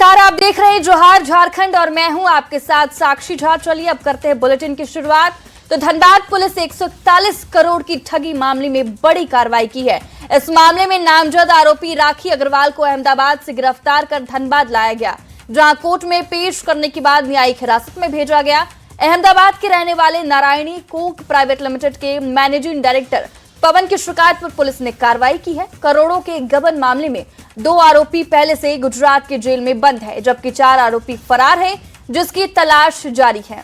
नमस्कार, आप देख रहे हैं जोहार झारखंड और मैं हूं आपके साथ साक्षी झा। चलिए अब करते हैं बुलेटिन की शुरुआत। तो धनबाद पुलिस 141 करोड़ की ठगी मामले में बड़ी कार्रवाई की है। इस मामले में नामजद आरोपी राखी अग्रवाल को अहमदाबाद से गिरफ्तार कर धनबाद लाया गया, जहां कोर्ट में पेश करने के बाद न्यायिक हिरासत में भेजा गया। अहमदाबाद के रहने वाले नारायणी कोक प्राइवेट लिमिटेड के मैनेजिंग डायरेक्टर पवन की शिकायत पर पुलिस ने कार्रवाई की है। करोड़ों के गबन मामले में 2 आरोपी पहले से गुजरात के जेल में बंद है, जबकि 4 आरोपी फरार हैं, जिसकी तलाश जारी है।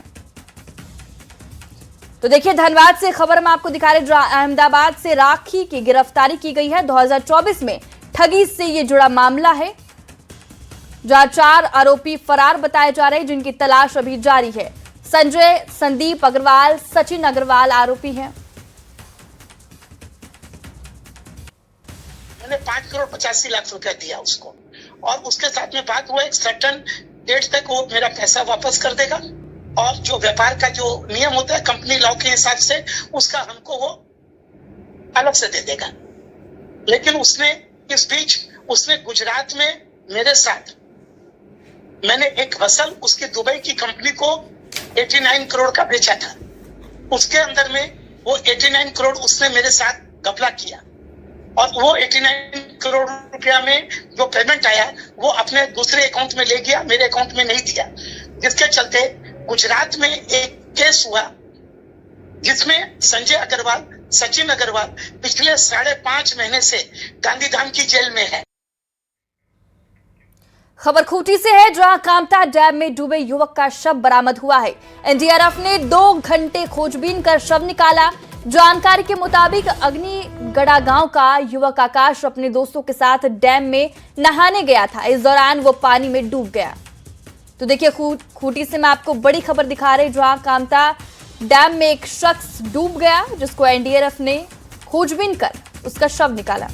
तो देखिए, धनबाद से खबर हम आपको दिखा रहे, अहमदाबाद से राखी की गिरफ्तारी की गई है। 2024 में ठगी से ये जुड़ा मामला है, जहां 4 आरोपी फरार बताए जा रहे हैं, जिनकी तलाश अभी जारी है। संजय, संदीप अग्रवाल, सचिन अग्रवाल आरोपी हैं। मैंने 5,85,00,000 रुपया दिया उसको, और उसके साथ में बात हुआ एक सर्टन डेट तक वो मेरा पैसा वापस कर देगा, और जो व्यापार का जो नियम होता है कंपनी लॉ के हिसाब से, उसका हमको वो अलग से दे देगा। लेकिन उसने इस बीच उसने गुजरात में मेरे साथ, मैंने एक वसल उसकी दुबई की कंपनी को 89 करोड़ का बेचा था। उसके अंदर में वो 89 करोड़ उसने मेरे साथ घपला किया, और वो 89 करोड़ रुपया में जो पेमेंट आया वो अपने दूसरे अकाउंट में ले गया, मेरे अकाउंट में नहीं दिया। जिसके चलते गुजरात में एक केस हुआ, जिसमें संजय अग्रवाल, सचिन अग्रवाल पिछले 5.5 महीने से गांधीधाम की जेल में है। खबर खूंटी से है, जहां कामता डैम में डूबे युवक का शव बरामद हुआ है। एनडीआरएफ ने 2 घंटे खोजबीन कर शव निकाला। जानकारी के मुताबिक अग्निगढ़ा गांव का युवक आकाश अपने दोस्तों के साथ डैम में नहाने गया था। इस दौरान वो पानी में डूब गया। तो देखिए, खूंटी से मैं आपको बड़ी खबर दिखा रही, जहां कामता डैम में एक शख्स डूब गया, जिसको एनडीआरएफ ने खोजबीन कर उसका शव निकाला।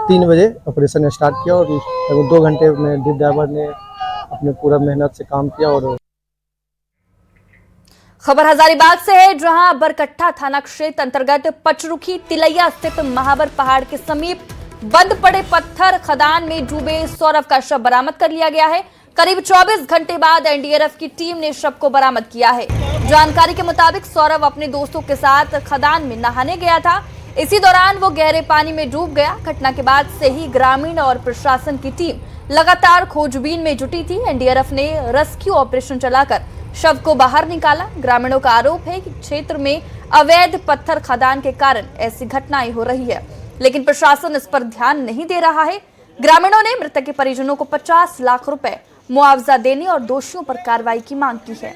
3 बजे ऑपरेशन स्टार्ट किया और लगभग 2 घंटे में डिप डाइवर ने अपने पूरा मेहनत से काम किया। और खबर हजारीबाग से है, जहां बरकट्टा थाना क्षेत्र अंतर्गत पचरुखी तिलैया स्थित महावर पहाड़ के समीप बंद पड़े पत्थर खदान में डूबे सौरभ का शव बरामद कर लिया गया है। करीब 24 घंटे बाद एनडीआरएफ की टीम ने शव को बरामद किया है। जानकारी के मुताबिक सौरभ अपने दोस्तों के साथ खदान में नहाने गया था। इसी दौरान वो गहरे पानी में डूब गया। घटना के बाद से ही ग्रामीण और प्रशासन की टीम लगातार खोजबीन में जुटी थी। एनडीआरएफ ने रेस्क्यू ऑपरेशन चलाकर शव को बाहर निकाला। ग्रामीणों का आरोप है कि क्षेत्र में अवैध पत्थर खदान के कारण ऐसी घटनाएं हो रही है, लेकिन प्रशासन इस पर ध्यान नहीं दे रहा है। ग्रामीणों ने मृतक के परिजनों को 50 लाख रुपए मुआवजा देने और दोषियों पर कार्रवाई की मांग की है।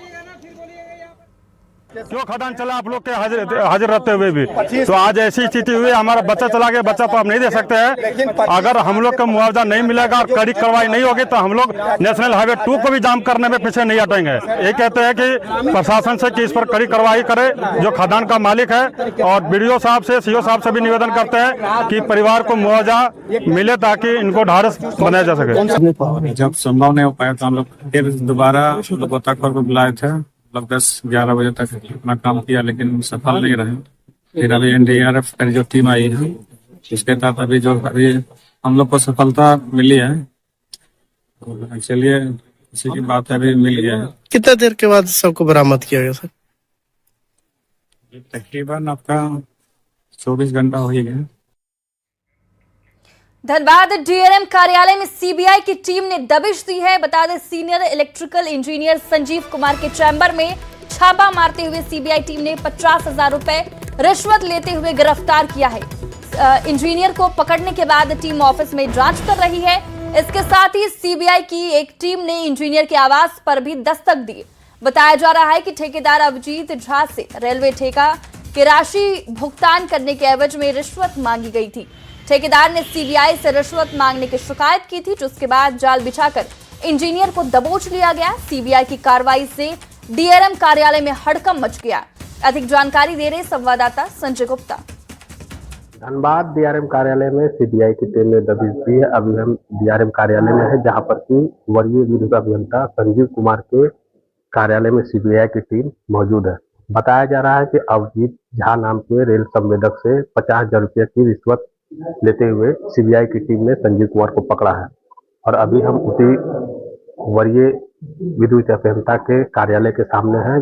क्यों खदान चला आप लोग के हाजिर रहते हुए भी, तो आज ऐसी स्थिति हुई, हमारा बच्चा चला गया, बच्चा तो आप नहीं दे सकते हैं। अगर हम लोग का मुआवजा नहीं मिलेगा और कड़ी कार्रवाई नहीं होगी तो हम लोग नेशनल हाईवे 2 को भी जाम करने में पीछे नहीं हटेंगे। ये कहते हैं कि प्रशासन से कि इस पर कड़ी कार्रवाई करे, जो खदान का मालिक है, और बीडीओ साहब से, सीओ साहब से भी निवेदन करते हैं कि परिवार को मुआवजा मिले ताकि इनको ढाढ़स बनाया जा सके। जब संभव नहीं हो पाया तो हम लोग फिर दोबारा गोताखोर को बुलाए थे। 10-11 बजे तक अपना काम किया, लेकिन सफल नहीं रहे। फिर अभी एनडीआरएफ की जो टीम आई है, इसके तहत अभी हम लोग को सफलता मिली है। चलिए, इसी की बात है, अभी मिल गया है। कितना देर के बाद सबको बरामद किया गया सर? तकरीबन आपका 24 घंटा हो ही गया। धनबाद डीआरएम कार्यालय में सीबीआई की टीम ने दबिश दी है। बता दें, senior electrical engineer Sanjeev Kumar के चैम्बर में छापा मारते हुए सीबीआई टीम ने 50,000 रुपए रिश्वत लेते हुए गिरफ्तार किया है। इंजीनियर को पकड़ने के बाद टीम ऑफिस में जांच कर रही है। इसके साथ ही सीबीआई की एक टीम ने इंजीनियर के आवास पर भी दस्तक दी। बताया जा रहा है कि ठेकेदार अभिजीत झा से रेलवे ठेका की राशि भुगतान करने के एवज में रिश्वत मांगी गई थी। ठेकेदार ने सीबीआई से रिश्वत मांगने की शिकायत की थी, जिसके बाद जाल बिछाकर इंजीनियर को दबोच लिया गया। सीबीआई की कार्रवाई से डीआरएम कार्यालय में हड़कंप मच गया। अधिक जानकारी दे रहे संवाददाता संजय गुप्ता। धनबाद डीआरएम कार्यालय में सीबीआई की टीम ने दबिश दी है। अभी हम डीआरएम कार्यालय में है, जहां पर की वरीय विद्युत अभियंता संजीव कुमार के कार्यालय में सीबीआई की टीम मौजूद है। बताया जा रहा है कि अभिजीत झा नाम के रेल संवेदक से 50,000 रुपये की रिश्वत लेते हुए सीबीआई की टीम ने संजीव कुमार को पकड़ा है। और अभी हम उसी वरीय विद्युत अभियंता के कार्यालय के सामने हैं।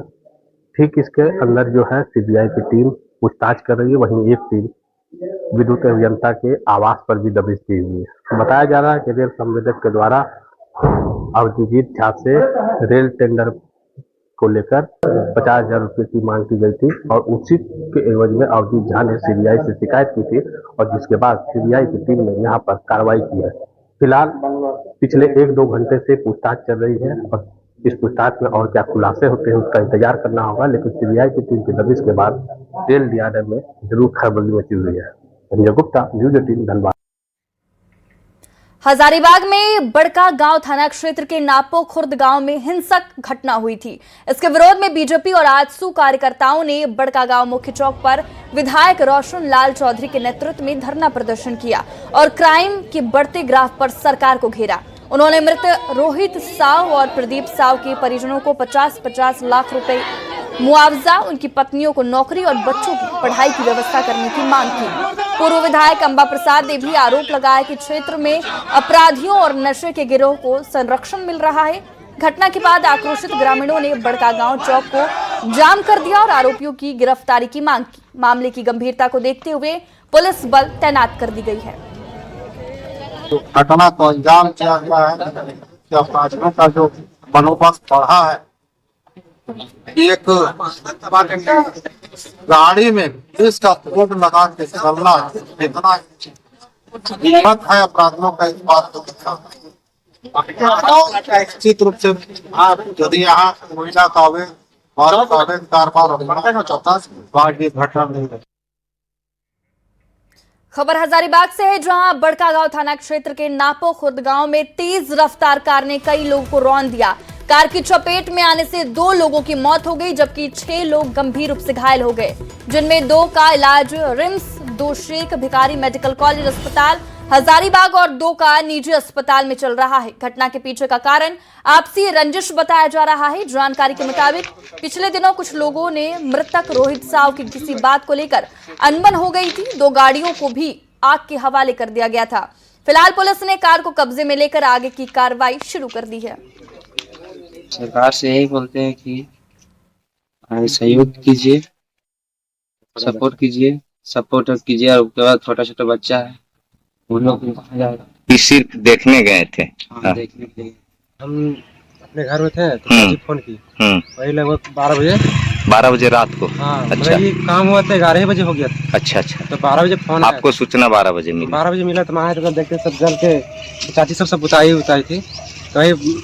ठीक इसके अंदर जो है सीबीआई की टीम पूछताछ कर रही है, वहीं एक टीम विद्युत अभियंता के आवास पर भी दबिश दी हुई है। बताया जा रहा है कि रेल संवेदक के द्वारा अवधीजीत झा से रेल टेंडर को लेकर 50,000 रुपये की मांग की गई थी और उसी के एवज में अवधीत झा ने सीबीआई से शिकायत की थी और जिसके बाद सीबीआई की टीम ने यहां पर कार्रवाई की है। फिलहाल पिछले 1-2 घंटे से पूछताछ चल रही है और इस पूछताछ में और क्या खुलासे होते हैं उसका इंतजार करना होगा, लेकिन सीबीआई की टीम की दबिश के बाद रेल डीआरएम में जरूर खलबली मची हुई है। संजय गुप्ता, न्यूज 18, धनबाद। हजारीबाग में बड़का गांव थाना क्षेत्र के नापो खुर्द गांव में हिंसक घटना हुई थी। इसके विरोध में बीजेपी और आजसू कार्यकर्ताओं ने बड़का गांव मुख्य चौक पर विधायक रोशन लाल चौधरी के नेतृत्व में धरना प्रदर्शन किया और क्राइम के बढ़ते ग्राफ पर सरकार को घेरा। उन्होंने मृत रोहित साव और प्रदीप साव के परिजनों को 50-50 लाख रुपए मुआवजा, उनकी पत्नियों को नौकरी और बच्चों की पढ़ाई की व्यवस्था करने की मांग की। पूर्व विधायक अंबा प्रसाद ने भी आरोप लगाया कि क्षेत्र में अपराधियों और नशे के गिरोह को संरक्षण मिल रहा है। घटना के बाद आक्रोशित ग्रामीणों ने बड़का गांव चौक को जाम कर दिया और आरोपियों की गिरफ्तारी की मांग की। मामले की गंभीरता को देखते हुए पुलिस बल तैनात कर दी गई है। तो घटना को अंजाम किया गया है कि अपराधियों का जो मनोबल बढ़ा है। एक गाड़ी में पुलिस का कोड लगा के चलना इतना कीमत है अपराधियों का, इस बात को निश्चित रूप से यदि यहाँ महिला का अवैध कारोबार घटना नहीं है। खबर हजारीबाग से है, जहां बड़का गांव थाना क्षेत्र के नापो खुर्द गांव में तेज रफ्तार कार ने कई लोगों को रौंद दिया। कार की चपेट में आने से 2 लोगों की मौत हो गई, जबकि 6 लोग गंभीर रूप से घायल हो गए, जिनमें 2 का इलाज RIMS, 2 Sheikh Bhikhari medical college अस्पताल हजारीबाग और 2 का निजी अस्पताल में चल रहा है। घटना के पीछे का कारण आपसी रंजिश बताया जा रहा है। जानकारी के मुताबिक पिछले दिनों कुछ लोगों ने मृतक रोहित साव की किसी बात को लेकर अनबन हो गई थी। 2 गाड़ियों को भी आग के हवाले कर दिया गया था। फिलहाल पुलिस ने कार को कब्जे में लेकर आगे की कार्रवाई शुरू कर दी है। सरकार से यही बोलते हैं कि सहयोग कीजिए, सपोर्ट कीजिए और उसके बाद छोटा बच्चा है उन लोग को कहा जाएगा। सिर्फ देखने गए थे? देखने के लिए हम अपने घर में थे तो फोन की वही लगभग 12 बजे रात को। अच्छा, ये काम हुआ था 11 बजे हो गया था। अच्छा, तो 12 बजे फोन आपको सूचना 12 बजे मिली? 12 बजे मिला तो वहाँ तो देखते सब जल के, चाची सब उतारी थी तो वही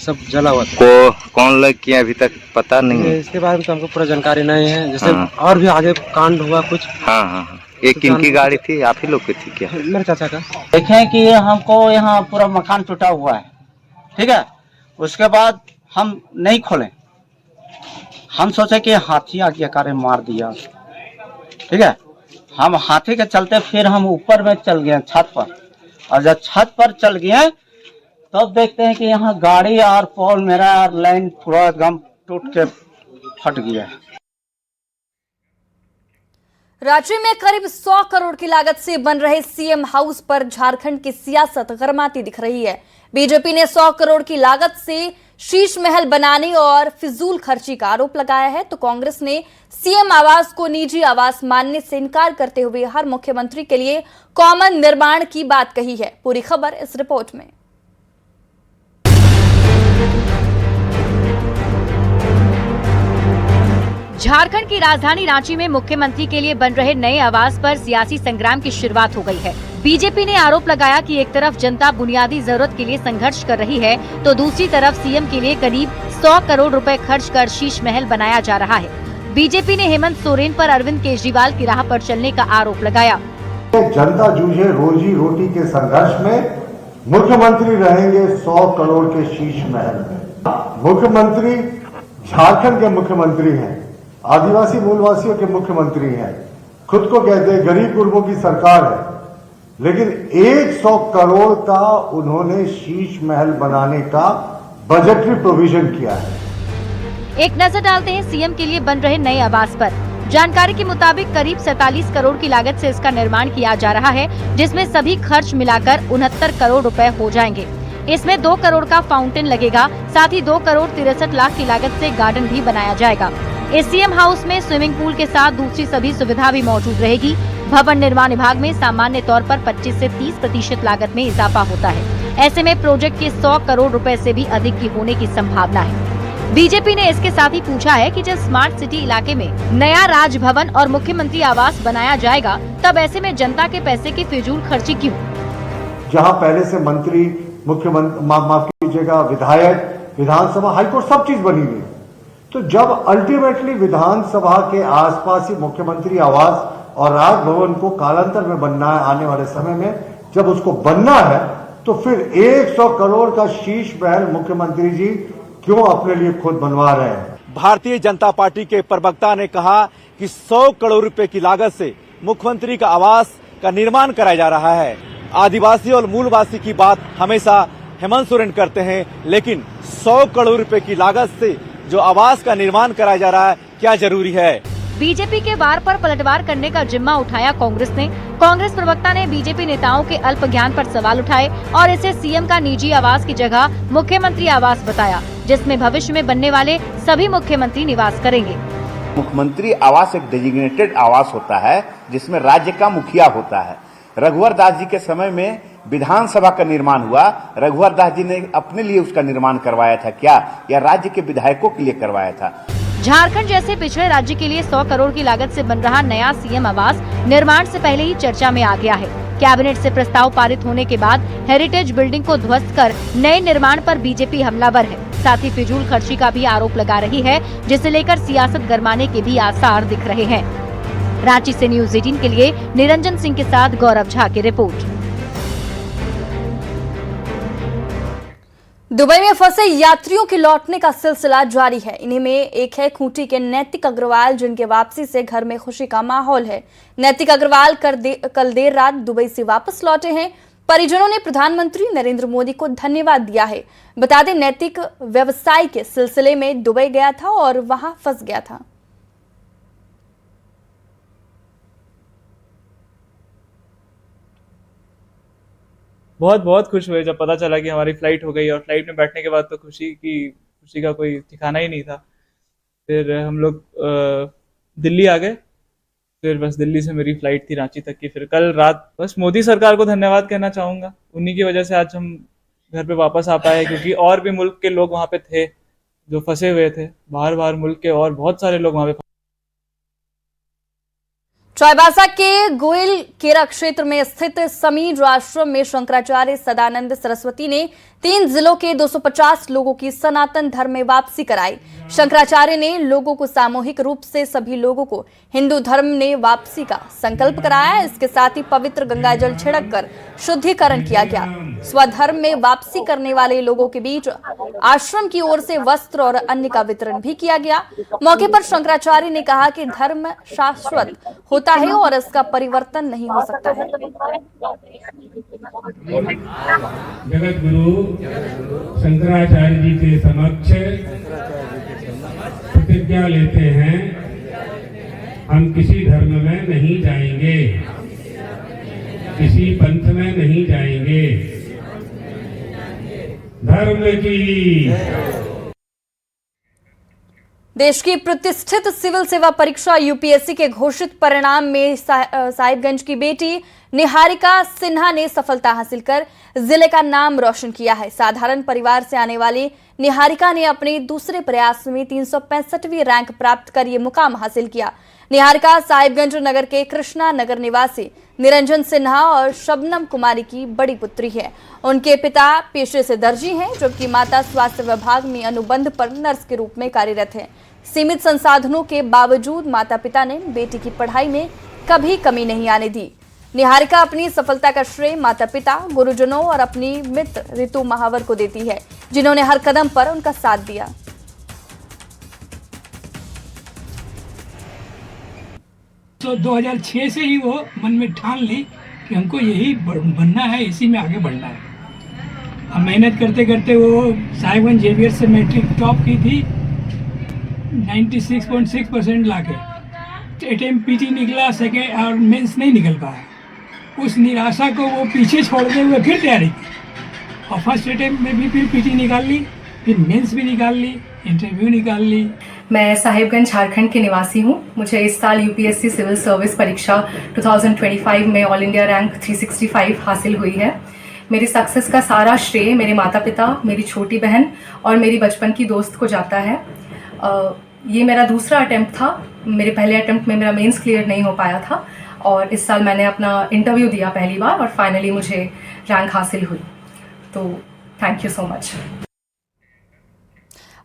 सब जला हुआ था। कौन लोग किया अभी तक पता नहीं है? इसके बारे में तो हमको पूरा जानकारी नहीं है। जैसे और भी आगे कांड हुआ कुछ। हाँ। एक किनकी गाड़ी थी? आप ही लोग की थी क्या? मेरे चाचा का। देखें कि हमको यहाँ पूरा मकान टूटा हुआ है, ठीक है। उसके बाद हम नहीं खोले, हम सोचे कि हाथी आ गया कार मार दिया, ठीक है। हम हाथी के चलते फिर हम ऊपर में चल गए छत पर, और जब छत पर चल गए तब देखते हैं कि यहाँ गाड़ी और पोल मेरा लाइन पूरा एकदम टूट के फट गया है। राज्य में करीब 100 करोड़ की लागत से बन रहे सीएम हाउस पर झारखंड की सियासत गरमाती दिख रही है। बीजेपी ने 100 करोड़ की लागत से शीश महल बनाने और फिजूल खर्ची का आरोप लगाया है, तो कांग्रेस ने सीएम आवास को निजी आवास मानने से इनकार करते हुए हर मुख्यमंत्री के लिए कॉमन निर्माण की बात कही है। पूरी खबर इस रिपोर्ट में। झारखंड की राजधानी रांची में मुख्यमंत्री के लिए बन रहे नए आवास पर सियासी संग्राम की शुरुआत हो गई है। बीजेपी ने आरोप लगाया कि एक तरफ जनता बुनियादी जरूरत के लिए संघर्ष कर रही है, तो दूसरी तरफ सीएम के लिए करीब 100 करोड़ रुपए खर्च कर शीश महल बनाया जा रहा है। बीजेपी ने हेमंत सोरेन पर अरविंद केजरीवाल की राह पर चलने का आरोप लगाया। जनता जूझे रोजी रोटी के संघर्ष में, मुख्यमंत्री रहेंगे 100 करोड़ के शीश महल में। मुख्यमंत्री झारखंड के मुख्यमंत्री हैं, आदिवासी मूलवासियों के मुख्यमंत्री हैं, खुद को कहते हैं गरीब गुरबों की सरकार है, लेकिन 100 करोड़ का उन्होंने शीश महल बनाने का बजटरी प्रोविजन किया है। एक नजर डालते हैं सीएम के लिए बन रहे नए आवास पर। जानकारी के मुताबिक करीब 47 करोड़ की लागत से इसका निर्माण किया जा रहा है, जिसमें सभी खर्च मिलाकर 69 करोड़ रुपए हो जाएंगे। इसमें 2 करोड़ का फाउंटेन लगेगा, साथ ही 2 करोड़ 63 लाख की लागत से गार्डन भी बनाया जाएगा। एसीएम हाउस में स्विमिंग पूल के साथ दूसरी सभी सुविधा भी मौजूद रहेगी। भवन निर्माण विभाग में सामान्य तौर पर 25 से 30% लागत में इजाफा होता है। ऐसे में प्रोजेक्ट के 100 करोड़ रुपए से भी अधिक की होने की संभावना है। बीजेपी ने इसके साथ ही पूछा है कि जब स्मार्ट सिटी इलाके में नया राजभवन और मुख्यमंत्री आवास बनाया जाएगा, तब ऐसे में जनता के पैसे की फिजूल खर्ची क्यों? जहां पहले से मंत्री, मुख्यमंत्री, माफ कीजिएगा, विधायक, विधानसभा, हाईकोर्ट सब चीज बनी हुई, तो जब अल्टीमेटली विधानसभा के आसपास ही मुख्यमंत्री आवास और राजभवन को कालांतर में बनना है, आने वाले समय में जब उसको बनना है, तो फिर 100 करोड़ का शीश महल मुख्यमंत्री जी क्यों अपने लिए खुद बनवा रहे हैं? भारतीय जनता पार्टी के प्रवक्ता ने कहा कि 100 करोड़ रुपए की लागत से मुख्यमंत्री का आवास का निर्माण कराया जा रहा है। आदिवासी और मूलवासी की बात हमेशा हेमंत सोरेन करते हैं, लेकिन 100 करोड़ रुपए की लागत से जो आवास का निर्माण कराया जा रहा है, क्या जरूरी है? बीजेपी के वार पर पलटवार करने का जिम्मा उठाया कांग्रेस ने। कांग्रेस प्रवक्ता ने बीजेपी नेताओं के अल्प ज्ञान पर सवाल उठाए और इसे सीएम का निजी आवास की जगह मुख्यमंत्री आवास बताया, जिसमें भविष्य में बनने वाले सभी मुख्यमंत्री निवास करेंगे। मुख्यमंत्री आवास एक डेजिग्नेटेड आवास होता है, जिसमें राज्य का मुखिया होता है। रघुवर दास जी के समय में विधानसभा का निर्माण हुआ, रघुवर दास जी ने अपने लिए उसका निर्माण करवाया था क्या, या राज्य के विधायकों के लिए करवाया था? झारखंड जैसे पिछड़े राज्य के लिए 100 करोड़ की लागत से बन रहा नया सीएम आवास निर्माण से पहले ही चर्चा में आ गया है। कैबिनेट से प्रस्ताव पारित होने के बाद हेरिटेज बिल्डिंग को ध्वस्त कर नए निर्माण पर बीजेपी हमलावर है। साथ ही फिजूल खर्ची का भी आरोप लगा रही है, जिसे लेकर सियासत गरमाने के भी आसार दिख रहे हैं। रांची से न्यूज 18 के लिए निरंजन सिंह के साथ गौरव झा की रिपोर्ट। दुबई में फंसे यात्रियों के लौटने का सिलसिला जारी है। इन्हीं में एक है खूंटी के नैतिक अग्रवाल, जिनके वापसी से घर में खुशी का माहौल है। नैतिक अग्रवाल कल देर रात दुबई से वापस लौटे हैं। परिजनों ने प्रधानमंत्री नरेंद्र मोदी को धन्यवाद दिया है। बता दें, नैतिक व्यवसाय के सिलसिले में दुबई गया था और वहां फंस गया था। बहुत खुश हुए जब पता चला कि हमारी फ्लाइट हो गई, और फ्लाइट में बैठने के बाद तो खुशी का कोई ठिकाना ही नहीं था। फिर हम लोग दिल्ली आ गए, फिर बस दिल्ली से मेरी फ्लाइट थी रांची तक की। फिर कल रात बस मोदी सरकार को धन्यवाद कहना चाहूँगा। उन्हीं की वजह से आज हम घर पे वापस आ पाए, क्योंकि और भी मुल्क के लोग वहाँ पे थे जो फंसे हुए थे, बाहर मुल्क के और बहुत सारे लोग वहाँ पे। चाईबासा के गोयल केरा क्षेत्र में स्थित समीर आश्रम में शंकराचार्य सदानंद सरस्वती ने 3 जिलों के 250 लोगों की सनातन धर्म में वापसी कराई। शंकराचार्य ने लोगों को सामूहिक रूप से सभी लोगों को हिंदू धर्म ने वापसी का संकल्प कराया। इसके साथ ही पवित्र गंगा जल छिड़क कर शुद्धिकरण किया गया। स्वधर्म में वापसी करने वाले लोगों के बीच आश्रम की ओर से वस्त्र और अन्य का वितरण भी किया गया। मौके पर शंकराचार्य ने कहा कि धर्म शाश्वत होता है और इसका परिवर्तन नहीं हो सकता है। जगत गुरु शंकराचार्य जी के समक्ष प्रतिज्ञा लेते हैं, हम किसी धर्म में नहीं जाएंगे, किसी पंथ में नहीं जाएंगे। धर्म की। देश की प्रतिष्ठित सिविल सेवा परीक्षा यूपीएससी के घोषित परिणाम में साहिबगंज की बेटी निहारिका सिन्हा ने सफलता हासिल कर जिले का नाम रोशन किया है। साधारण परिवार से आने वाली निहारिका ने अपने दूसरे प्रयास में 365वीं रैंक प्राप्त कर ये मुकाम हासिल किया। निहारिका साहिबगंज नगर के कृष्णा नगर निवासी निरंजन सिन्हा और शबनम कुमारी की बड़ी पुत्री है। उनके पिता पेशे से दर्जी हैं, जबकि माता स्वास्थ्य विभाग में अनुबंध पर नर्स के रूप में कार्यरत है। सीमित संसाधनों के बावजूद माता पिता ने बेटी की पढ़ाई में कभी कमी नहीं आने दी। निहारिका अपनी सफलता का श्रेय माता पिता, गुरुजनों और अपनी मित्र ऋतु महावर को देती है, जिन्होंने हर कदम पर उनका साथ दिया। तो 2006 से ही वो मन में ठान ली कि हमको यही बनना है, इसी में आगे बढ़ना है। अब मेहनत करते करते वो साहिबगंज जेवियर से मैट्रिक टॉप की थी 96.6% लाके। अटेम्प्ट पीटी निकला, सेकेंड और मेंस नहीं निकल पाया। उस निराशा को वो पीछे छोड़ते हुए फिर तैयारी की और फर्स्ट अटेम्प्ट में भी फिर पीटी निकाल ली, फिर मेंस भी निकाल ली, इंटरव्यू निकाल ली। मैं साहिबगंज झारखंड की निवासी हूँ। मुझे इस साल यूपीएससी सिविल सर्विस परीक्षा 2025 में ऑल इंडिया रैंक 365 हासिल हुई है। मेरी सक्सेस का सारा श्रेय मेरे माता पिता, मेरी छोटी बहन और मेरी बचपन की दोस्त को जाता है। ये मेरा दूसरा अटेम्प्ट था। मेरे पहले अटेम्प्ट में मेरा मेंस क्लियर नहीं हो पाया था और इस साल मैंने अपना इंटरव्यू दिया पहली बार और फाइनली मुझे रैंक हासिल हुई। तो थैंक यू सो मच।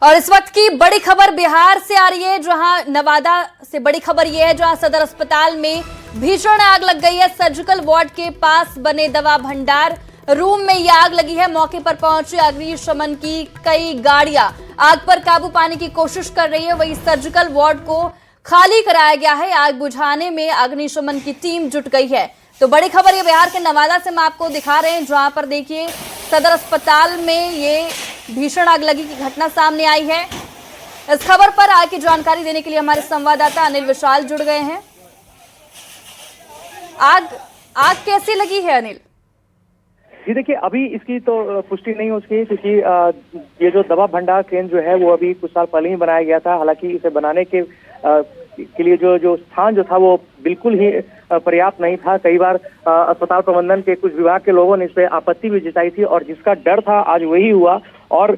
और इस वक्त की बड़ी खबर बिहार से आ रही है, जहां नवादा से बड़ी खबर यह है, जहां सदर अस्पताल में भीषण आग लग गई है। सर्जिकल वार्ड के पास बने दवा भंडार रूम में यह आग लगी है। मौके पर पहुंची अग्निशमन की कई गाड़ियां आग पर काबू पाने की कोशिश कर रही है। वहीं सर्जिकल वार्ड को खाली कराया गया है। आग बुझाने में अग्निशमन की टीम जुट गई है। तो बड़ी खबर ये बिहार के नवादा से हम आपको दिखा रहे हैं, जहां पर देखिए सदर अस्पताल में ये भीषण आग लगी की घटना सामने आई है। इस खबर पर आगे की जानकारी देने के लिए हमारे संवाददाता अनिल विशाल जुड़ गए हैं। आग कैसे लगी है अनिल? जी देखिए, अभी इसकी तो पुष्टि नहीं हो सकी क्योंकि ये जो दवा भंडार केंद्र जो है वो अभी कुछ साल पहले ही बनाया गया था। हालांकि इसे बनाने के लिए जो स्थान जो था वो बिल्कुल ही पर्याप्त नहीं था। कई बार अस्पताल प्रबंधन के कुछ विभाग के लोगों ने इस पे आपत्ति भी जताई थी और जिसका डर था आज वही हुआ। और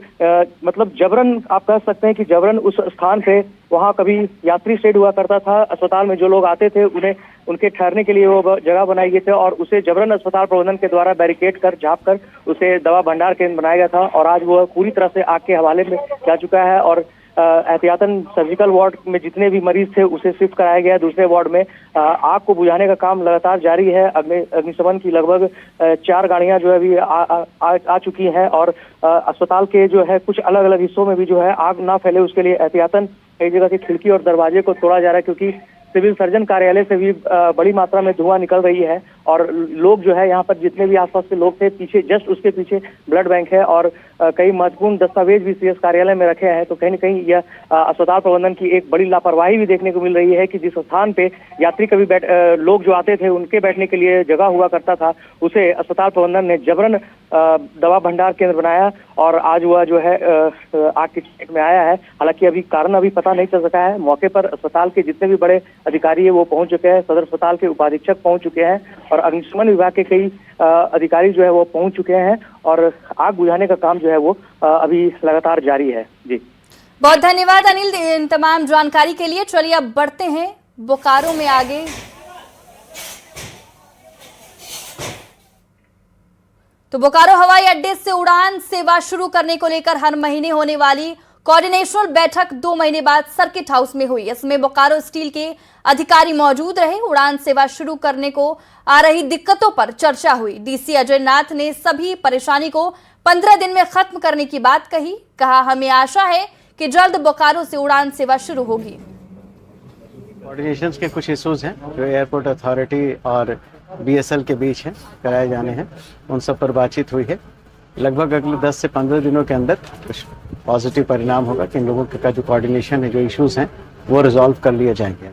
मतलब जबरन आप कह सकते हैं कि जबरन उस स्थान पे वहाँ कभी यात्री शेड हुआ करता था। अस्पताल में जो लोग आते थे उन्हें उनके ठहरने के लिए वो जगह बनाई गई थी और उसे जबरन अस्पताल प्रबंधन के द्वारा बैरिकेड कर झाँप कर उसे दवा भंडार केंद्र बनाया गया था और आज वो पूरी तरह से आग के हवाले में जा चुका है। और एहतियातन सर्जिकल वार्ड में जितने भी मरीज थे उसे शिफ्ट कराया गया दूसरे वार्ड में। आग को बुझाने का काम लगातार जारी है। अग्निशमन की लगभग 4 गाड़ियां जो है अभी आ चुकी हैं और अस्पताल के जो है कुछ अलग अलग हिस्सों में भी जो है आग ना फैले उसके लिए एहतियातन कई जगह की खिड़की और दरवाजे को तोड़ा जा रहा है, क्योंकि सिविल सर्जन कार्यालय से भी बड़ी मात्रा में धुआं निकल रही है। और लोग जो है यहाँ पर जितने भी आसपास के लोग थे, पीछे जस्ट उसके पीछे ब्लड बैंक है और कई महत्वपूर्ण दस्तावेज भी सीएस कार्यालय में रखे हैं। तो कहीं न कहीं यह अस्पताल प्रबंधन की एक बड़ी लापरवाही भी देखने को मिल रही है कि जिस स्थान पे यात्री कभी लोग जो आते थे उनके बैठने के लिए जगह हुआ करता था, उसे अस्पताल प्रबंधन ने जबरन दवा भंडार केंद्र बनाया और आज वह जो है आग की चपेट में आया है। हालांकि अभी कारण अभी पता नहीं चल सका है। मौके पर अस्पताल के जितने भी बड़े अधिकारी है वो पहुंच चुके हैं। सदर अस्पताल के उपाधीक्षक पहुंच चुके हैं और अग्निशमन विभाग के कई अधिकारी जो है वो पहुंच चुके हैं और आग बुझाने का काम जो है वो अभी लगातार जारी है। जी बहुत धन्यवाद अनिल इन तमाम जानकारी के लिए। चलिए अब बढ़ते हैं बोकारो में आगे। तो बोकारो हवाई अड्डे से उड़ान सेवा शुरू करने को लेकर हर महीने होने वाली कोऑर्डिनेशनल बैठक 2 महीने बाद सर्किट हाउस में हुई। इसमें बोकारो स्टील के अधिकारी मौजूद रहे। उड़ान सेवा शुरू करने को आ रही दिक्कतों पर चर्चा हुई। डीसी अजय नाथ ने सभी परेशानी को 15 दिन में खत्म करने की बात कही। कहा, हमें आशा है कि जल्द बोकारो से उड़ान सेवा शुरू होगी। कोऑर्डिनेशन के कुछ इश्यूज हैं जो एयरपोर्ट अथॉरिटी और बीएसएल के बीच हैं, कराए जाने हैं, उन सब पर बातचीत हुई है। लगभग अगले 10 से 15 दिनों के अंदर कुछ पॉजिटिव परिणाम होगा कि इन लोगों का जो कोऑर्डिनेशन है, जो इश्यूज हैं, वो रिजॉल्व कर लिए जाएंगे।